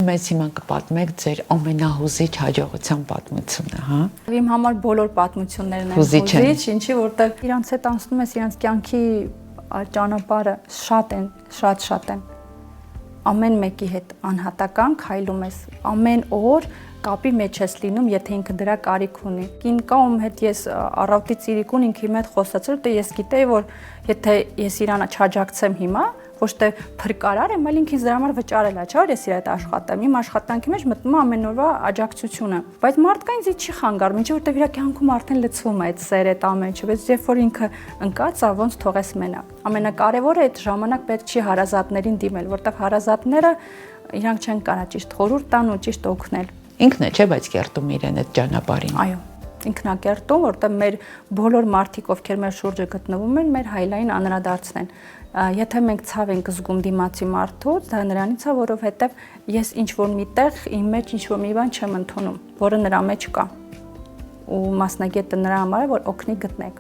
մեզ հիմա կպատմեք ձեր ամենահուզիչ հաջողության պատմությունը, հա։ Իմ համար բոլոր պատմություններն են Հուզիչ են։ հուզիչ, ինչի որտեղ իրանց հետ անցնում ես, իրանց կյանքի ճանապարհը շատ են։ Ամեն մեկի հետ անհատական քայլում ես, ամեն օր կապի մեջ ես լինում, եթե ինքը դրա կարիք ունի։ Կին կա ում հետ ես առավոտի ծիրիկուն ինքը իմ հետ խոսացել, դե ես գիտեի, որ եթե ես իրան չաջակցեմ հիմա, ոչ թե փրկարար եմ, այլ ինքը ինձ դրա համար վճարել է, չէ՞ որ ես իր հետ աշխատեմ։ Իմ աշխատանքի մեջ մտնում է ամեն օրվա աջակցությունը։ Բայց մարդկային ինձ չի խանգարում, ինչի որտեղ իր կյանքում արդեն լցվում է այդ սերը, այդ ամեն ինչը, բայց երբ որ ինքը ընկած է, ոնց թողես մենակ։ Ամենակարևորը այդ ժամանակ պետք չի հարազատներին դիմել, որտեղ հարազատները իրանք չեն կարա ճիշտ խորհուրդ տան ու ճիշտ օգնել։ Ինքն է, չէ՞, բայց կերտում իրեն այդ ճանապարհին։ Այո, ինքնակերտում, որտեղ մեր բոլոր մարդիկ, ովքեր մեր շուրջը գտնվում են, մեր հայլային անդրադարձն են։ Եթե մենք ցավ ենք զգում դիմացի մարդուց, դա նրանից է, որովհետև ես ինչ-որ միտեղ իմ մեջ ինչ-որ մի բան չեմ ընդունում, որը նրա մեջ կա։ Ու մասնագետը նրա համար է, որ օգնի գտնեք։